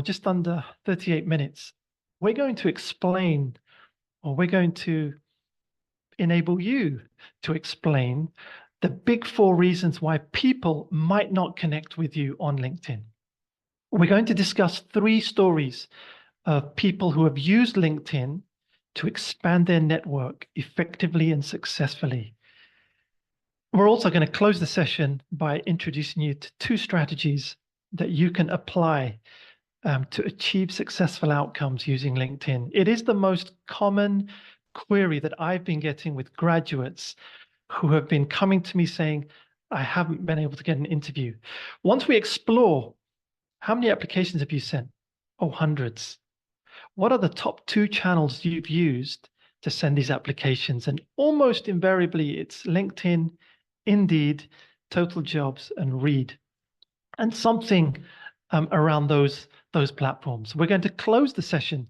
just under 38 minutes, we're going to explain, or we're going to enable you to explain the big 4 reasons why people might not connect with you on LinkedIn. We're going to discuss 3 stories of people who have used LinkedIn to expand their network effectively and successfully. We're also going to close the session by introducing you to 2 strategies that you can apply to achieve successful outcomes using LinkedIn. It is the most common query that I've been getting with graduates who have been coming to me saying, I haven't been able to get an interview. Once we explore, how many applications have you sent? Oh, hundreds. What are the top 2 channels you've used to send these applications? And almost invariably, it's LinkedIn, Indeed, Total Jobs, and Reed, and something around those platforms. We're going to close the session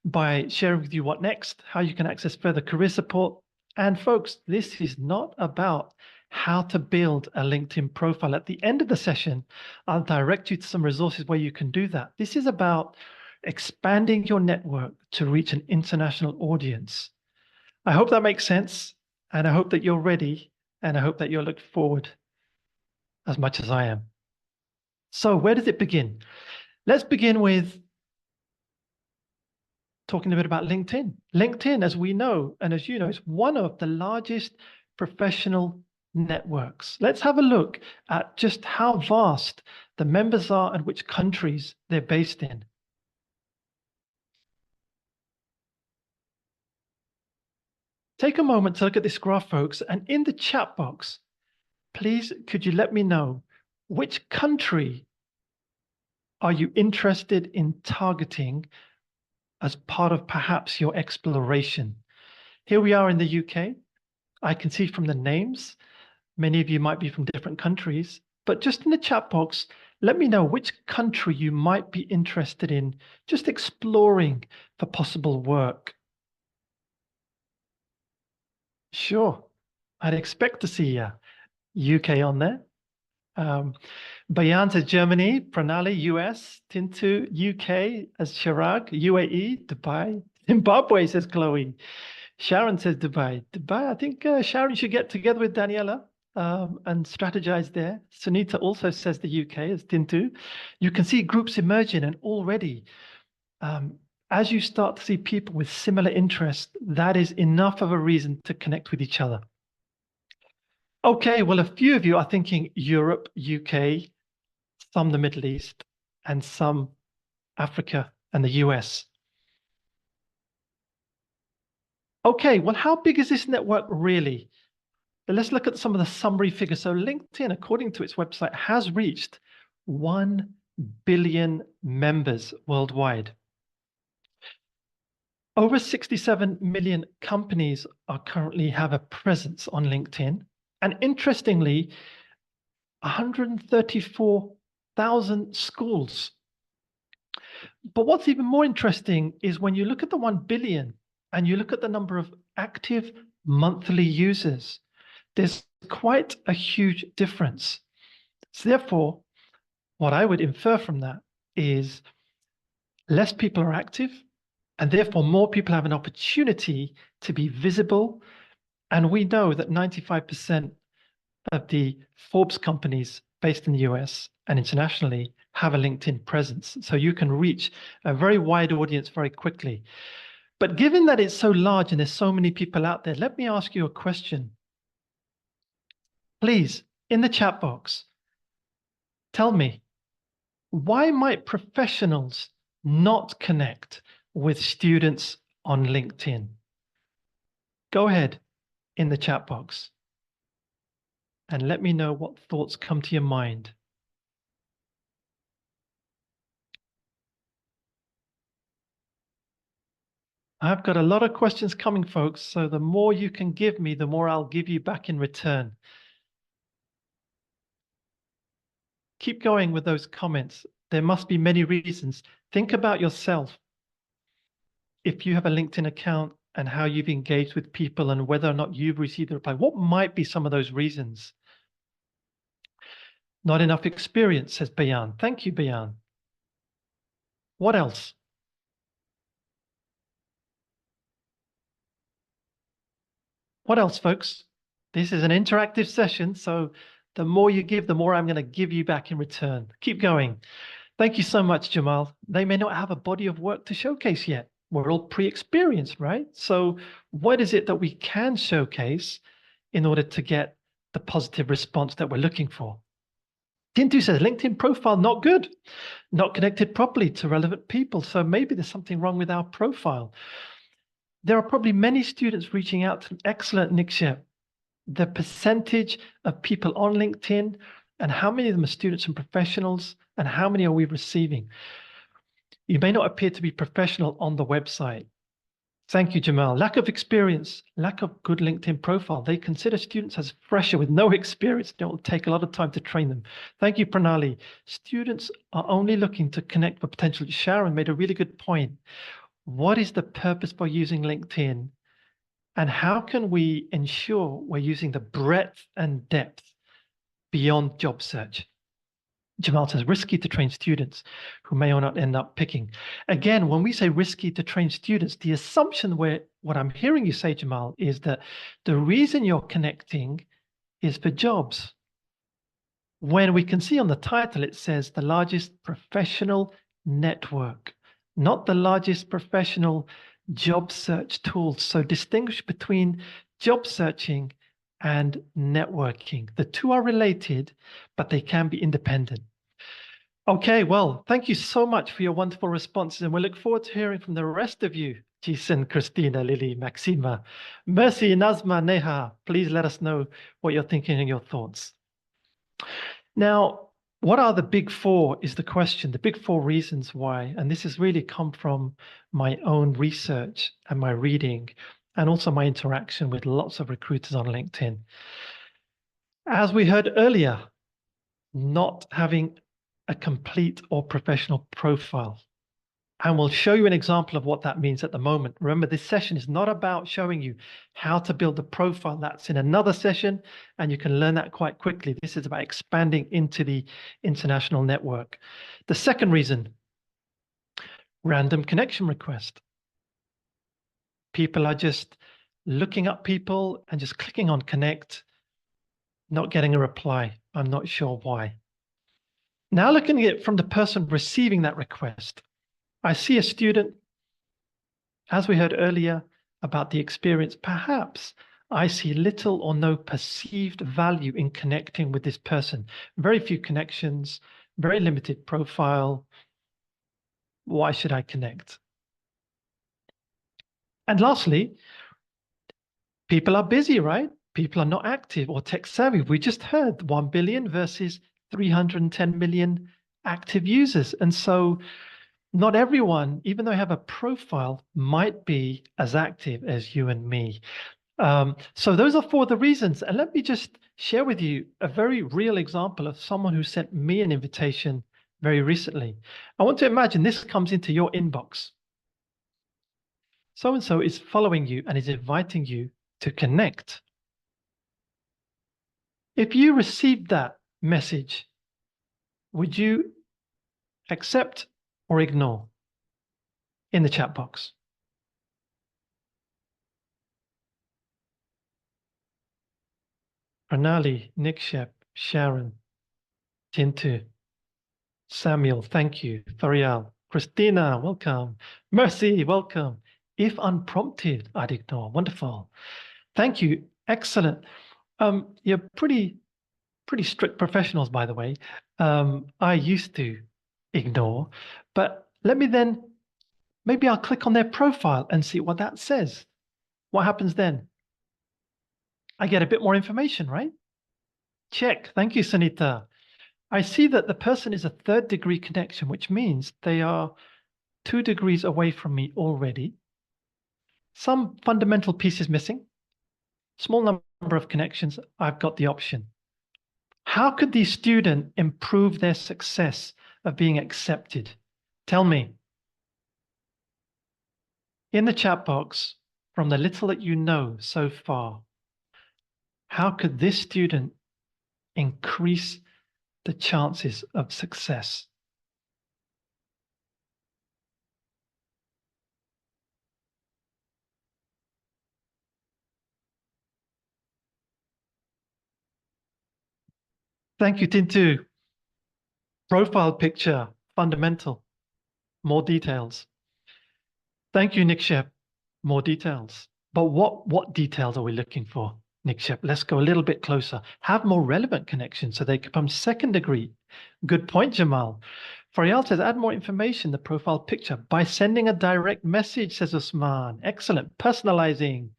by sharing with you what next, how you can access further career support. And folks, this is not about how to build a LinkedIn profile. At the end of the session, I'll direct you to some resources where you can do that. This is about expanding your network to reach an international audience. I hope that makes sense, and I hope that you're ready, and I hope that you'll look forward as much as I am. So where does it begin? Let's begin with talking a bit about LinkedIn. LinkedIn, as we know, and as you know, is one of the largest professional networks. Let's have a look at just how vast the members are and which countries they're based in. Take a moment to look at this graph, folks, and in the chat box, please, could you let me know which country are you interested in targeting as part of perhaps your exploration? Here we are in the UK. I can see from the names, many of you might be from different countries, but just in the chat box, let me know which country you might be interested in just exploring for possible work. Sure, I'd expect to see UK on there. Bayan says Germany, Pranali, US, Tintu, UK as Chirag, UAE, Dubai, Zimbabwe says Chloe. Sharon says Dubai. Dubai, I think Sharon should get together with Daniela and strategize there. Sunita also says the UK as Tintu. You can see groups emerging, and already as you start to see people with similar interests, that is enough of a reason to connect with each other. Okay, well, a few of you are thinking Europe, UK, some the Middle East, and some Africa and the US. Okay, well, how big is this network really? Let's look at some of the summary figures. So LinkedIn, according to its website, has reached 1 billion members worldwide. Over 67 million companies currently have a presence on LinkedIn. And interestingly, 134,000 schools. But what's even more interesting is when you look at the 1 billion and you look at the number of active monthly users, there's quite a huge difference. So therefore, what I would infer from that is less people are active, and therefore more people have an opportunity to be visible. And we know that 95% of the Forbes companies based in the US and internationally have a LinkedIn presence. So you can reach a very wide audience very quickly. But given that it's so large and there's so many people out there, let me ask you a question. Please, in the chat box, tell me, why might professionals not connect with students on LinkedIn? Go ahead in the chat box and let me know what thoughts come to your mind. I've got a lot of questions coming, folks, so the more you can give me, the more I'll give you back in return. Keep going with those comments. There must be many reasons. Think about yourself. If you have a LinkedIn account and how you've engaged with people and whether or not you've received a reply, what might be some of those reasons? Not enough experience, says Bayan. Thank you, Bayan. What else? What else, folks? This is an interactive session, so the more you give, the more I'm going to give you back in return. Keep going. Thank you so much, Jamal. They may not have a body of work to showcase yet. We're all pre-experienced, right? So what is it that we can showcase in order to get the positive response that we're looking for? Tintu says, LinkedIn profile not good, not connected properly to relevant people. So maybe there's something wrong with our profile. There are probably many students reaching out to excellent Nickshep. The percentage of people on LinkedIn and how many of them are students and professionals and how many are we receiving? You may not appear to be professional on the website. Thank you, Jamal. Lack of experience, lack of good LinkedIn profile. They consider students as fresher with no experience. It will take a lot of time to train them. Thank you, Pranali. Students are only looking to connect with potential. Sharon made a really good point. What is the purpose by using LinkedIn? And how can we ensure we're using the breadth and depth beyond job search? Jamal says, risky to train students who may or not end up picking. Again, when we say risky to train students, the assumption what I'm hearing you say, Jamal, is that the reason you're connecting is for jobs. When we can see on the title, it says the largest professional network, not the largest professional job search tool. So distinguish between job searching and networking. The two are related, but they can be independent. Okay, well, thank you so much for your wonderful responses, and we look forward to hearing from the rest of you, Jason, Christina, Lily, Maxima, Mercy, Nazma, Neha. Please let us know what you're thinking and your thoughts. Now, what are the big four is the question, the big four reasons why, and this has really come from my own research and my reading, and also my interaction with lots of recruiters on LinkedIn. As we heard earlier, not having a complete or professional profile. And we'll show you an example of what that means at the moment. Remember, this session is not about showing you how to build a profile. That's in another session, and you can learn that quite quickly. This is about expanding into the international network. The second reason, random connection request. People are just looking up people and just clicking on connect, not getting a reply. I'm not sure why. Now looking at it from the person receiving that request, I see a student, as we heard earlier about the experience, perhaps I see little or no perceived value in connecting with this person. Very few connections, very limited profile. Why should I connect? And lastly, people are busy, right? People are not active or tech savvy. We just heard 1 billion versus 310 million active users. And so not everyone, even though they have a profile, might be as active as you and me. So those are four of the reasons. And let me just share with you a very real example of someone who sent me an invitation very recently. I want to imagine this comes into your inbox. So-and-so is following you and is inviting you to connect. If you received that message, would you accept or ignore in the chat box? Pranali, Nickshep, Sharon, Tintu, Samuel, thank you. Farial, Christina, welcome. Mercy, welcome. If unprompted, I'd ignore. Wonderful. Thank you. Excellent. You're pretty strict professionals, by the way. I used to ignore, but let me then, maybe I'll click on their profile and see what that says. What happens then? I get a bit more information, right? Check. Thank you, Sanita. I see that the person is a third degree connection, which means they are 2 degrees away from me already. Some fundamental pieces missing. Small number of connections. I've got the option. How could the student improve their success of being accepted? Tell me. In the chat box, from the little that you know so far, how could this student increase the chances of success? Thank you, Tintu. Profile picture, fundamental, more details. Thank you, Nick Shep. More details. But what details are we looking for, Nick Shep? Let's go a little bit closer. Have more relevant connections so they become second degree. Good point, Jamal. Faryal says, add more information, the profile picture, by sending a direct message, says Usman. Excellent. Personalizing.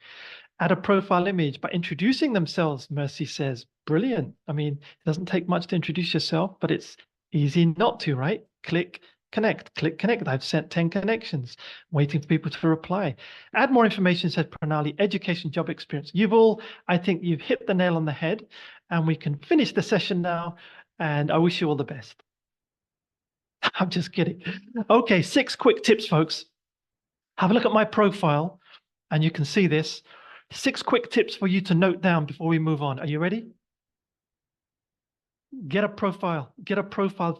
Add a profile image by introducing themselves, Mercy says. Brilliant. I mean, it doesn't take much to introduce yourself, but it's easy not to, right? Click connect, click connect. I've sent 10 connections, waiting for people to reply. Add more information, said Pranali, education, job experience. I think you've hit the nail on the head, and we can finish the session now, and I wish you all the best. I'm just kidding. Okay, 6 quick tips, folks. Have a look at my profile, and you can see this. 6 quick tips for you to note down before we move on. Are you ready? Get a profile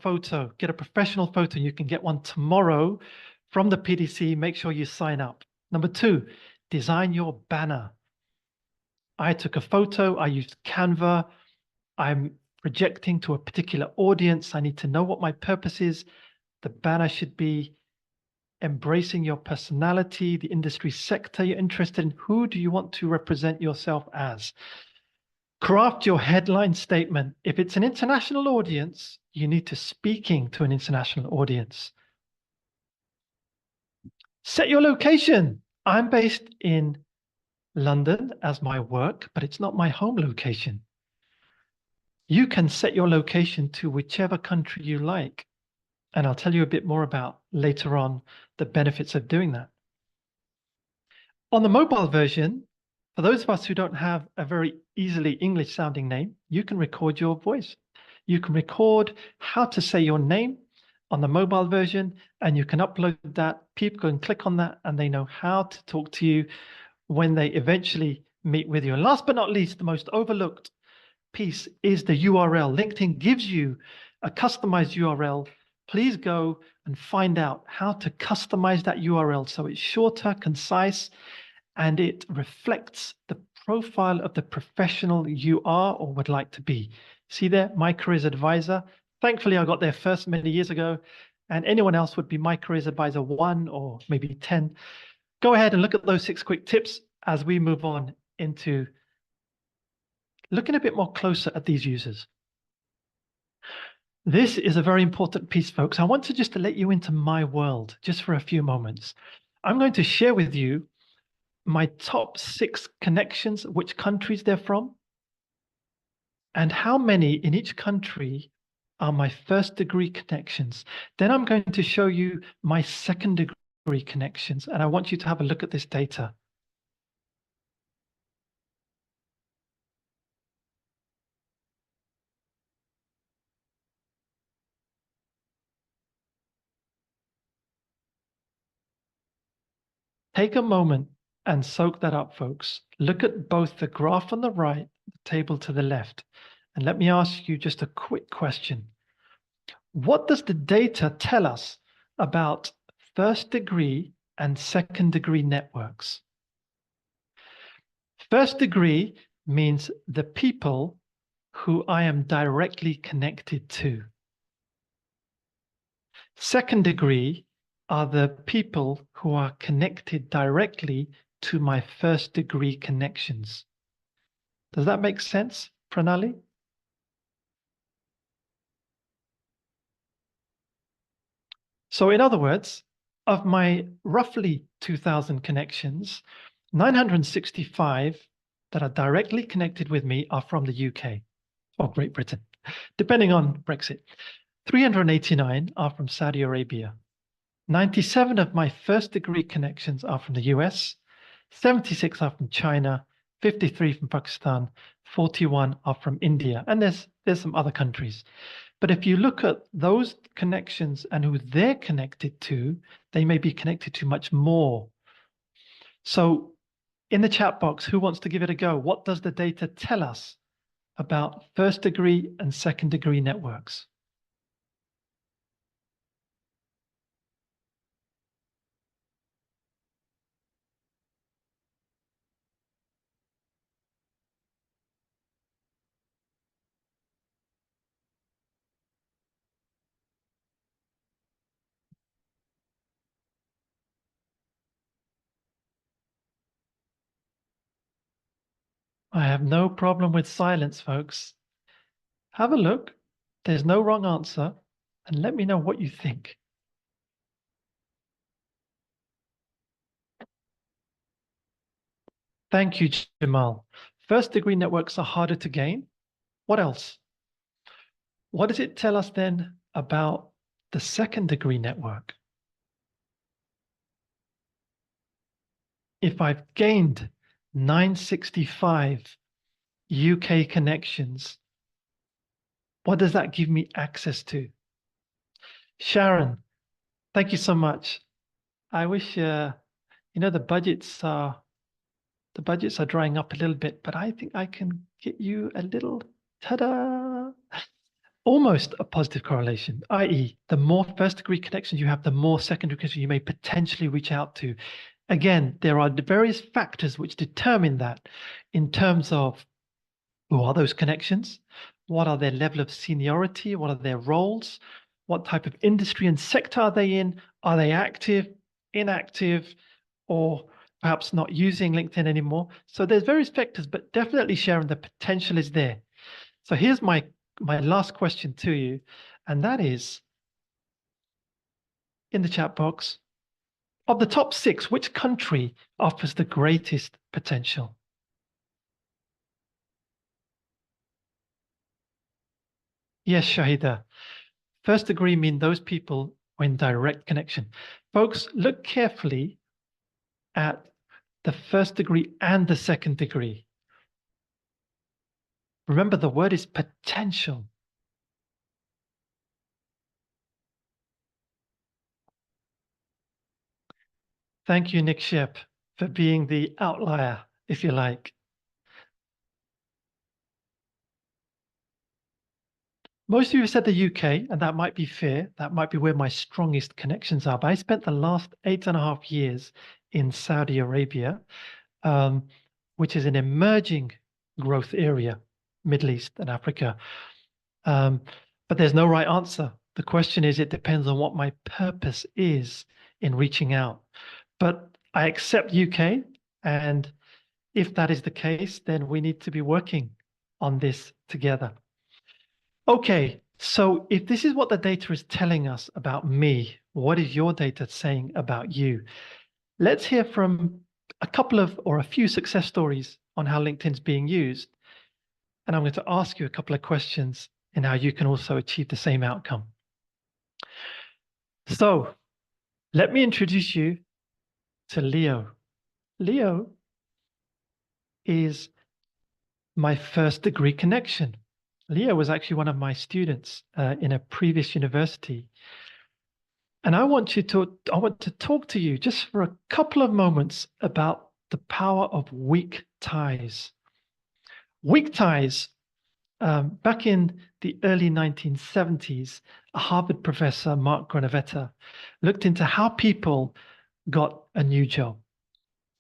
photo, get a professional photo. You can get one tomorrow from the PDC. Make sure you sign up. Number 2, design your banner. I took a photo, I used Canva. I'm projecting to a particular audience. I need to know what my purpose is. The banner should be embracing your personality, the industry sector you're interested in. Who do you want to represent yourself as? Craft your headline statement. If it's an international audience, you need to speaking to an international audience. Set your location. I'm based in London as my work, but it's not my home location. You can set your location to whichever country you like. And I'll tell you a bit more about later on the benefits of doing that. On the mobile version, for those of us who don't have a very easily English sounding name, you can record your voice. You can record how to say your name on the mobile version, and you can upload that. People can click on that and they know how to talk to you when they eventually meet with you. And last but not least, the most overlooked piece is the URL. LinkedIn gives you a customized URL. Please go and find out how to customize that URL so it's shorter, concise, and it reflects the profile of the professional you are or would like to be. See there, My Careers Advisor. Thankfully, I got there first many years ago, and anyone else would be My Careers Advisor 1 or maybe 10. Go ahead and look at those 6 quick tips as we move on into looking a bit more closer at these users. This is a very important piece, folks. I want to just to let you into my world just for a few moments. I'm going to share with you my top 6 connections, which countries they're from, and how many in each country are my first degree connections. Then I'm going to show you my second degree connections, and I want you to have a look at this data. Take a moment and soak that up, folks. Look at both the graph on the right, the table to the left, and let me ask you just a quick question. What does the data tell us about first degree and second degree networks? First degree means the people who I am directly connected to. Second degree are the people who are connected directly to my first degree connections. Does that make sense, Pranali? So in other words, of my roughly 2,000 connections, 965 that are directly connected with me are from the UK or Great Britain, depending on Brexit. 389 are from Saudi Arabia. 97 of my first degree connections are from the US. 76 are from China. 53 from Pakistan. 41 are from India. And there's some other countries. But if you look at those connections and who they're connected to, they may be connected to much more. So in the chat box, who wants to give it a go? What does the data tell us about first degree and second degree networks? I have no problem with silence, folks. Have a look. There's no wrong answer. And let me know what you think. Thank you, Jamal. First degree networks are harder to gain. What else? What does it tell us then about the second degree network? If I've gained 965 UK connections, what does that give me access to? Sharon, thank you so much. I wish, the budgets are drying up a little bit, but I think I can get you a little, ta-da, almost a positive correlation, i.e. the more first degree connections you have, the more secondary connections you may potentially reach out to. Again, there are the various factors which determine that in terms of who are those connections, what are their level of seniority, what are their roles, what type of industry and sector are they in, are they active, inactive, or perhaps not using LinkedIn anymore. So there's various factors, but definitely, Sharon, the potential is there. So here's my last question to you, and that is, in the chat box, of the top 6, which country offers the greatest potential? Yes, Shahida. First degree mean those people are in direct connection. Folks, look carefully at the first degree and the second degree. Remember, the word is potential. Thank you, Nick Shep, for being the outlier, if you like. Most of you said the UK, and that might be fair. That might be where my strongest connections are. But I spent the last 8.5 years in Saudi Arabia, which is an emerging growth area, Middle East and Africa. But there's no right answer. The question is, it depends on what my purpose is in reaching out. But I accept UK, and if that is the case, then we need to be working on this together. Okay, so if this is what the data is telling us about me, what is your data saying about you? Let's hear from a couple of or a few success stories on how LinkedIn's being used. And I'm going to ask you a couple of questions and how you can also achieve the same outcome. So let me introduce you to Leo. Leo is my first degree connection. Leo was actually one of my students in a previous university. And I want to talk to you just for a couple of moments about the power of weak ties. Weak ties, back in the early 1970s, a Harvard professor, Mark Granovetter, looked into how people got a new job.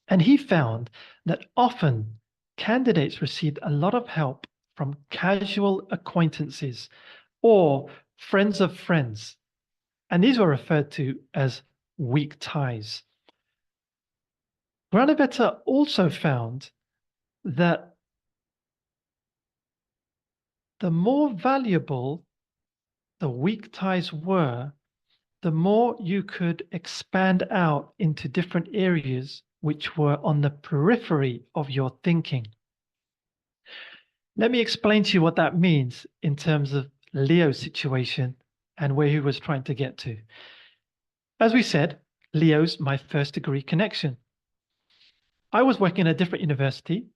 And he found that often candidates received a lot of help from casual acquaintances or friends of friends. And these were referred to as weak ties. Granovetter also found that the more valuable the weak ties were, the more you could expand out into different areas which were on the periphery of your thinking. Let me explain to you what that means in terms of Leo's situation and where he was trying to get to. As we said, Leo's my first degree connection. I was working at a different university,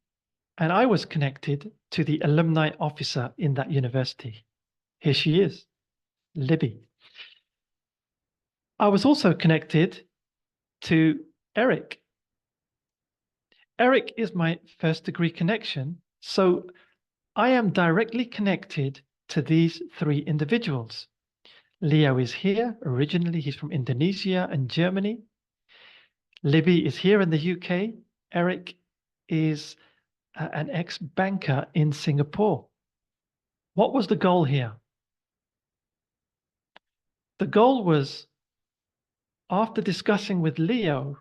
and I was connected to the alumni officer in that university. Here she is, Libby. I was also connected to Eric. Eric is my first degree connection, so I am directly connected to these 3 individuals. Leo is here. Originally, he's from Indonesia and Germany. Libby is here in the UK. Eric is an ex-banker in Singapore. What was the goal here? The goal was, after discussing with Leo,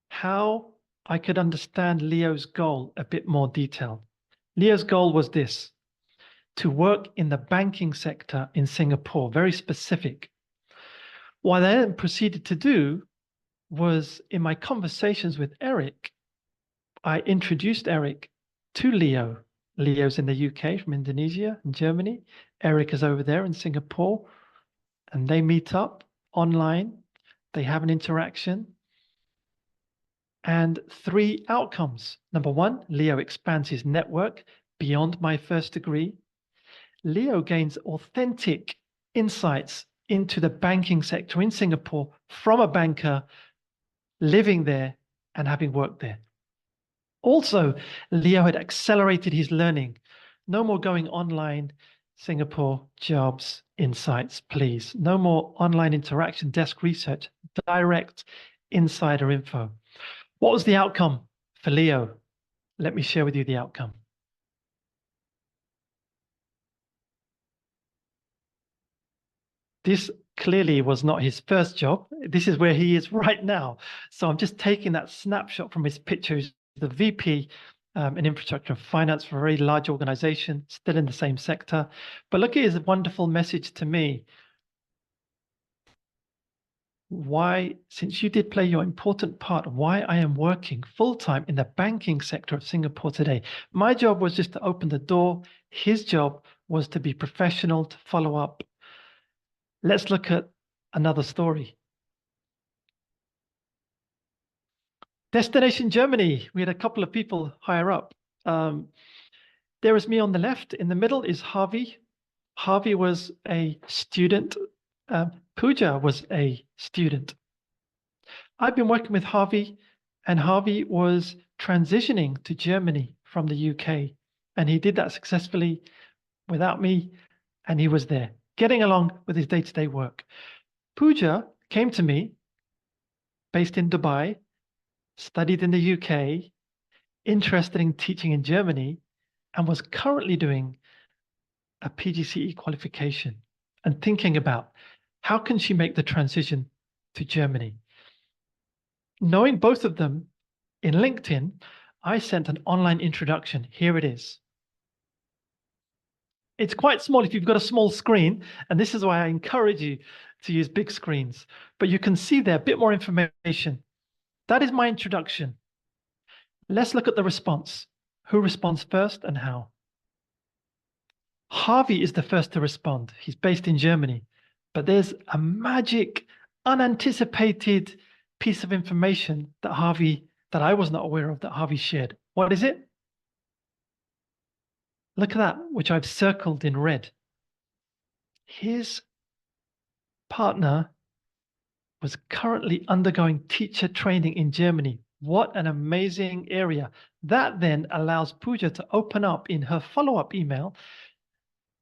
how I could understand Leo's goal a bit more detailed. Leo's goal was this: to work in the banking sector in Singapore, very specific. What I then proceeded to do was, in my conversations with Eric, I introduced Eric to Leo. Leo's in the UK from Indonesia and Germany. Eric is over there in Singapore, and they meet up online. They have an interaction. And 3 outcomes. Number 1, Leo expands his network beyond my first degree. Leo gains authentic insights into the banking sector in Singapore from a banker living there and having worked there. Also, Leo had accelerated his learning. No more going online, Singapore jobs, insights, please. No more online interaction, desk research, direct insider info. What was the outcome for Leo? Let me share with you the outcome. This clearly was not his first job. This is where he is right now. So I'm just taking that snapshot from his picture. He's the VP in infrastructure and finance for a very large organization, still in the same sector. But look at his wonderful message to me. Why, since you did play your important part, why I am working full-time in the banking sector of Singapore today. My job was just to open the door. His job was to be professional, to follow up. Let's look at another story. Destination Germany. We had a couple of people higher up. There is me on the left. In the middle is Harvey. Harvey was a student. Pooja was a student. I've been working with Harvey, and Harvey was transitioning to Germany from the UK. And he did that successfully without me, and he was there, getting along with his day-to-day work. Pooja came to me, based in Dubai, studied in the UK, interested in teaching in Germany, and was currently doing a PGCE qualification and thinking about how can she make the transition to Germany. Knowing both of them in LinkedIn, I sent an online introduction. Here it is. It's quite small if you've got a small screen, and this is why I encourage you to use big screens. But you can see there a bit more information. That is my introduction. Let's look at the response. Who responds first and how? Harvey is the first to respond. He's based in Germany. But there's a magic, unanticipated piece of information that I was not aware of, that Harvey shared. What is it? Look at that, which I've circled in red. His partner was currently undergoing teacher training in Germany. What an amazing area. That then allows Pooja to open up in her follow-up email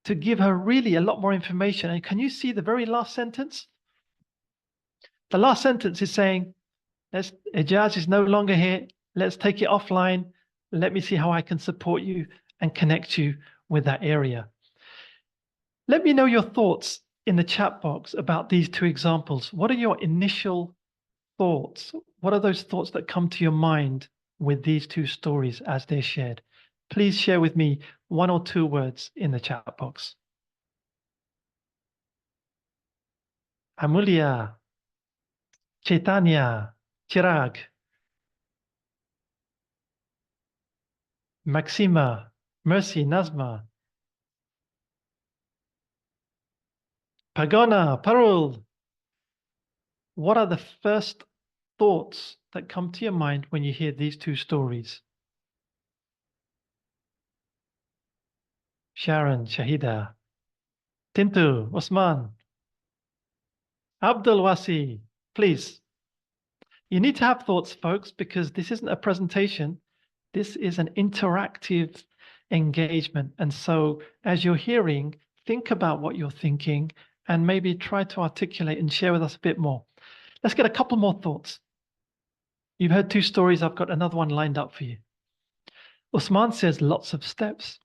to give her really a lot more information. And can you see the very last sentence? The last sentence is saying, Ijaz is no longer here. Let's take it offline. Let me see how I can support you and connect you with that area. Let me know your thoughts in the chat box about these 2 examples. What are your initial thoughts? What are those thoughts that come to your mind with these 2 stories as they're shared? Please share with me 1 or 2 words in the chat box. Amulya, Chaitanya, Chirag, Maxima, Mercy, Nazma, Pagona, Parul. What are the first thoughts that come to your mind when you hear these 2 stories? Sharon, Shahida, Tintu, Osman, Abdul Wasi, please. You need to have thoughts, folks, because this isn't a presentation. This is an interactive engagement. And so as you're hearing, think about what you're thinking and maybe try to articulate and share with us a bit more. Let's get a couple more thoughts. You've heard 2 stories. I've got another one lined up for you. Usman says lots of steps.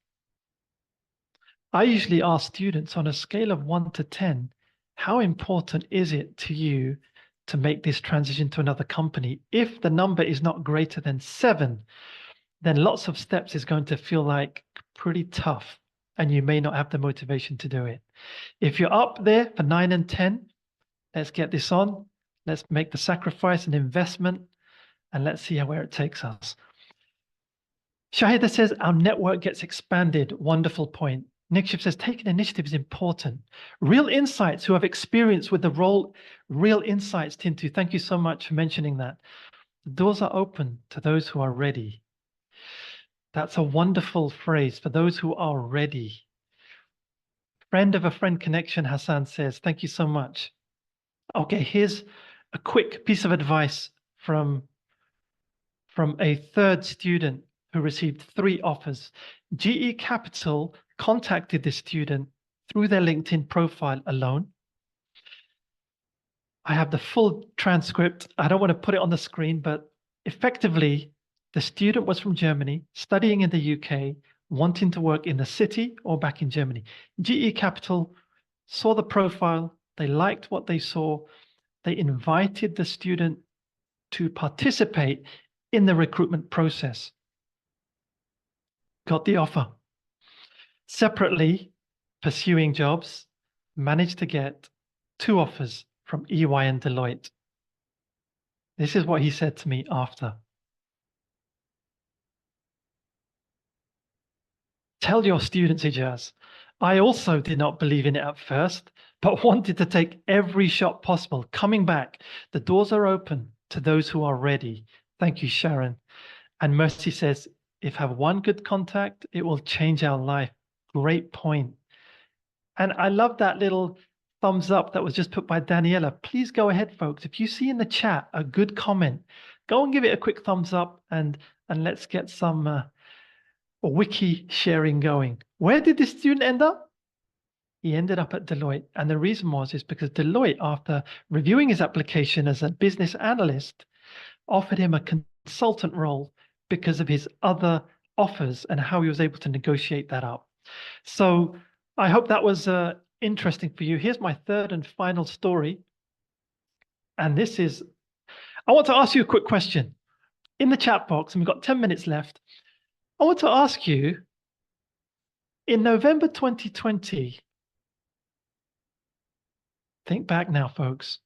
I usually ask students on a scale of 1 to 10, how important is it to you to make this transition to another company? If the number is not greater than 7, then lots of steps is going to feel like pretty tough, and you may not have the motivation to do it. If you're up there for 9 and 10, let's get this on. Let's make the sacrifice and investment, and let's see where it takes us. Shahida says, our network gets expanded. Wonderful point. Nikshif says, taking initiative is important. Real insights who have experience with the role, real insights, Tintu. Thank you so much for mentioning that. The doors are open to those who are ready. That's a wonderful phrase, for those who are ready. Friend of a friend connection, Hassan says, thank you so much. Okay, here's a quick piece of advice from a third student who received 3 offers. GE Capital contacted the student through their LinkedIn profile alone. I have the full transcript. I don't want to put it on the screen, but effectively, the student was from Germany, studying in the UK, wanting to work in the city or back in Germany. GE Capital saw the profile, they liked what they saw, they invited the student to participate in the recruitment process. Got the offer. Separately, pursuing jobs, managed to get 2 offers from EY and Deloitte. This is what he said to me after. Tell your students, Ijaz, I also did not believe in it at first, but wanted to take every shot possible. Coming back, the doors are open to those who are ready. Thank you, Sharon. And Mercy says, if have one good contact, it will change our life. Great point. And I love that little thumbs up that was just put by Daniela. Please go ahead, folks. If you see in the chat a good comment, go and give it a quick thumbs up, and let's get some wiki sharing going. Where did this student end up? He ended up at Deloitte. And the reason is because Deloitte, after reviewing his application as a business analyst, offered him a consultant role because of his other offers and how he was able to negotiate that up. So I hope that was interesting for you. Here's my third and final story. And this is, I want to ask you a quick question. In the chat box, and we've got 10 minutes left, I want to ask you, in November 2020, think back now, folks,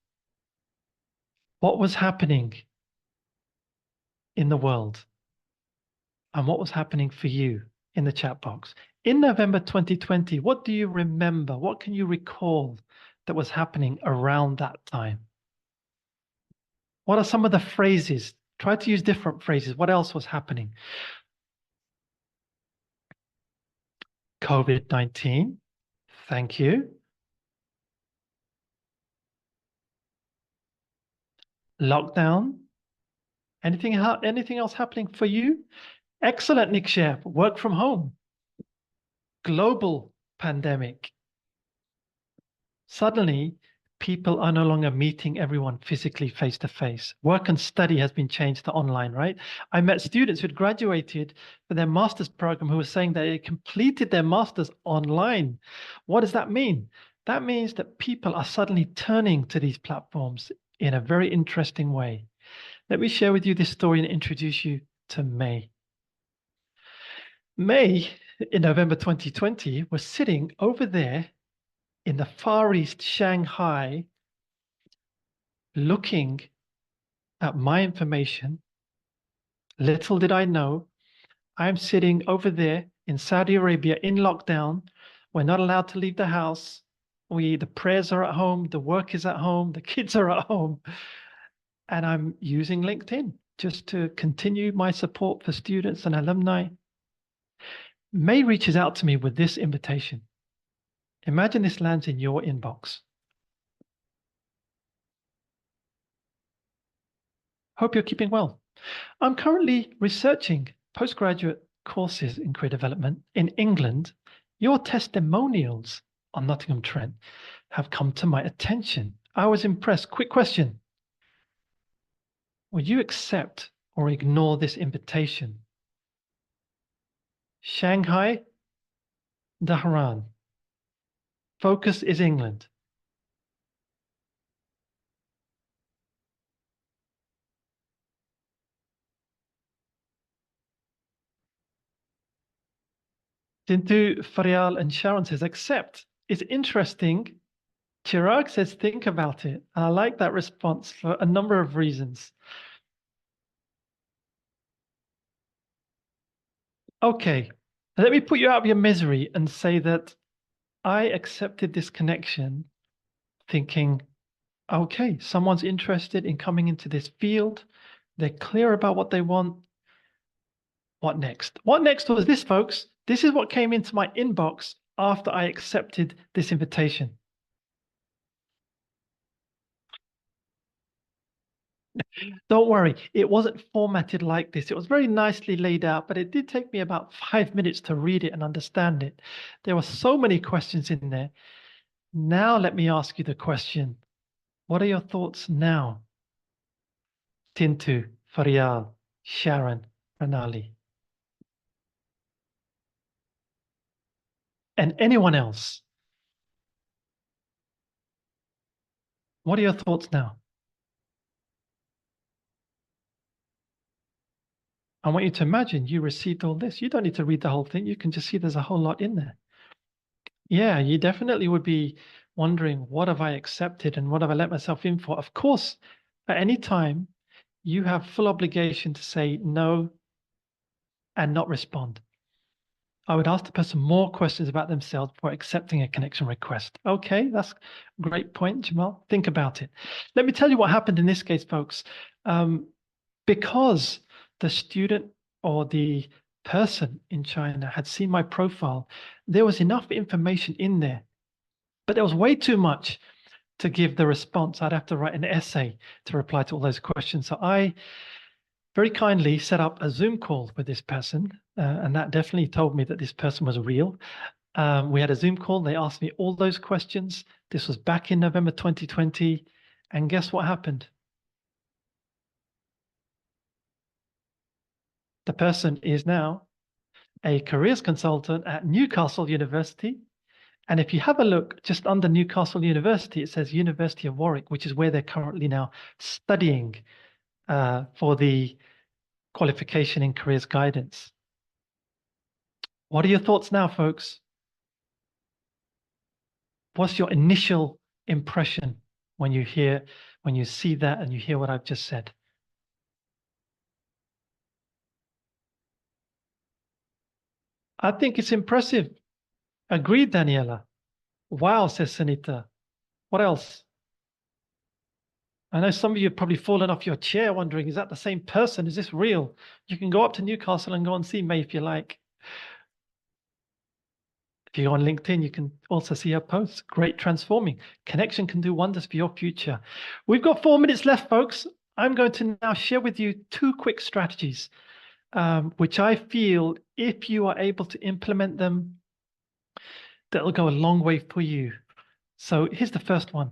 what was happening in the world and what was happening for you in the chat box? In November 2020, what do you remember? What can you recall that was happening around that time? What are some of the phrases? Try to use different phrases. What else was happening? COVID-19. Thank you. Lockdown. Anything else happening for you? Excellent, Nick Shep. Work from home. Global pandemic. Suddenly, people are no longer meeting everyone physically face to face. Work and study has been changed to online, right? I met students who had graduated for their master's program who were saying that they completed their master's online. What does that mean? That means that people are suddenly turning to these platforms in a very interesting way. Let me share with you this story and introduce you to May. May, in November 2020, was sitting over there in the Far East, Shanghai, looking at my information. Little did I know, I'm sitting over there in Saudi Arabia in lockdown. We're not allowed to leave the house. The prayers are at home, the work is at home, the kids are at home. And I'm using LinkedIn just to continue my support for students and alumni. May reaches out to me with this invitation. Imagine this lands in your inbox. Hope you're keeping well. I'm currently researching postgraduate courses in career development in England. Your testimonials on Nottingham Trent have come to my attention. I was impressed. Quick question. Will you accept or ignore this invitation? Shanghai, Dhahran. Focus is England. Tintu, Farial, and Sharon says, accept. It's interesting. Chirag says, think about it. I like that response for a number of reasons. Okay, let me put you out of your misery and say that I accepted this connection thinking, okay, someone's interested in coming into this field. They're clear about what they want. What next? What next was this, folks? This is what came into my inbox after I accepted this invitation. Don't worry, it wasn't formatted like this. It was very nicely laid out, but it did take me about 5 minutes to read it and understand it. There were so many questions in there. Now let me ask you the question. What are your thoughts now? Tintu, Farial, Sharon, Pranali. And anyone else. What are your thoughts now? I want you to imagine you received all this. You don't need to read the whole thing. You can just see there's a whole lot in there. Yeah, you definitely would be wondering, what have I accepted and what have I let myself in for? Of course, at any time, you have full obligation to say no and not respond. I would ask the person more questions about themselves before accepting a connection request. Okay, that's a great point, Jamal. Think about it. Let me tell you what happened in this case, folks. Because the student or the person in China had seen my profile, there was enough information in there, but there was way too much to give the response. I'd have to write an essay to reply to all those questions. So I very kindly set up a Zoom call with this person, and that definitely told me that this person was real. We had a Zoom call. They asked me all those questions. This was back in November 2020. And guess what happened? The person is now a careers consultant at Newcastle University. And if you have a look just under Newcastle University, it says University of Warwick, which is where they're currently now studying for the qualification in careers guidance. What are your thoughts now, folks? What's your initial impression when you see that and you hear what I've just said? I think it's impressive. Agreed, Daniela. Wow, says Sanita. What else? I know some of you have probably fallen off your chair wondering, is that the same person? Is this real? You can go up to Newcastle and go and see May if you like. If you go on LinkedIn, you can also see her posts. Great transforming. Connection can do wonders for your future. We've got 4 minutes left, folks. I'm going to now share with you 2 quick strategies, which I feel if you are able to implement them, that'll go a long way for you. So here's the first one.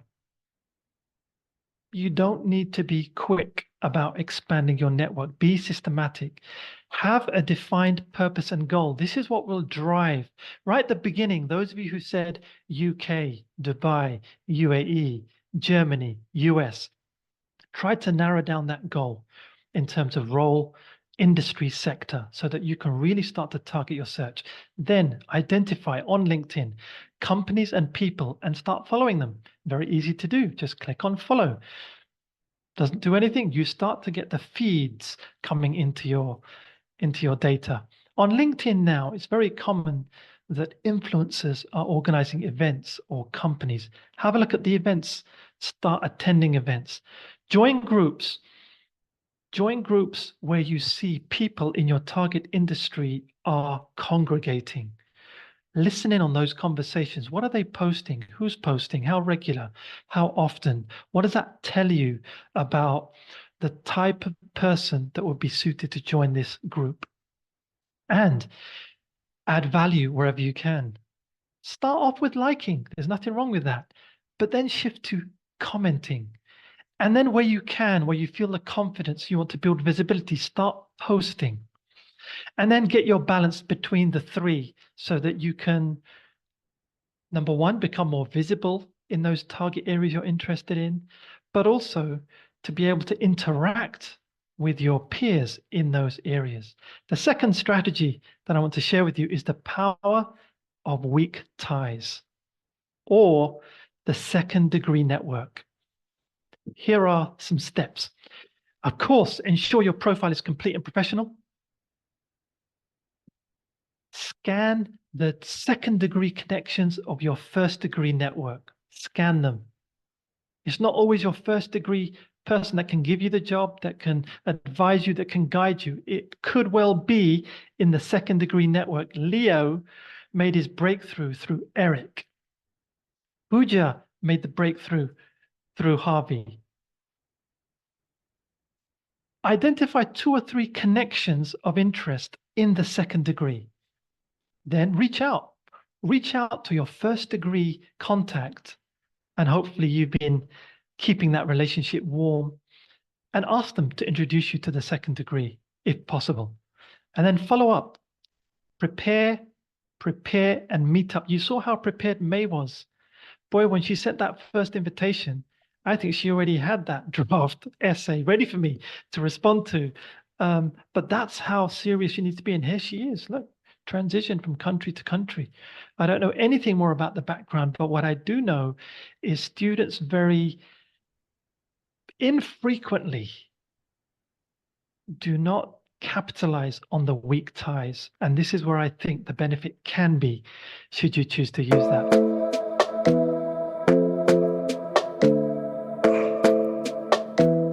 You don't need to be quick about expanding your network. Be systematic. Have a defined purpose and goal. This is what will drive. Right at the beginning, those of you who said UK, Dubai, UAE, Germany, US, try to narrow down that goal in terms of role, industry, sector, so that you can really start to target your search. Then identify on LinkedIn companies and people and start following them. Very easy to do. Just click on follow. Doesn't do anything. You start to get the feeds coming into your data. On LinkedIn now, it's very common that influencers are organizing events or companies. Have a look at the events. Start attending events. Join groups. Join groups where you see people in your target industry are congregating. Listen in on those conversations. What are they posting? Who's posting? How regular? How often? What does that tell you about the type of person that would be suited to join this group? And add value wherever you can. Start off with liking. There's nothing wrong with that. But then shift to commenting. And then where you can, where you feel the confidence, you want to build visibility, start posting. And then get your balance between the 3 so that you can, number 1, become more visible in those target areas you're interested in, but also to be able to interact with your peers in those areas. The second strategy that I want to share with you is the power of weak ties, or the second degree network. Here are some steps. Of course, ensure your profile is complete and professional. Scan the second degree connections of your first degree network. Scan them. It's not always your first degree person that can give you the job, that can advise you, that can guide you. It could well be in the second degree network. Leo made his breakthrough through Eric. Pooja made the breakthrough through Harvey. Identify 2 or 3 connections of interest in the second degree. Then reach out. Reach out to your first degree contact, and hopefully you've been keeping that relationship warm, and ask them to introduce you to the second degree, if possible. And then follow up. Prepare, and meet up. You saw how prepared May was. Boy, when she sent that first invitation, I think she already had that draft essay ready for me to respond to. But that's how serious she needs to be. And here she is. Look, transition from country to country. I don't know anything more about the background, but what I do know is students very infrequently do not capitalize on the weak ties. And this is where I think the benefit can be, should you choose to use that.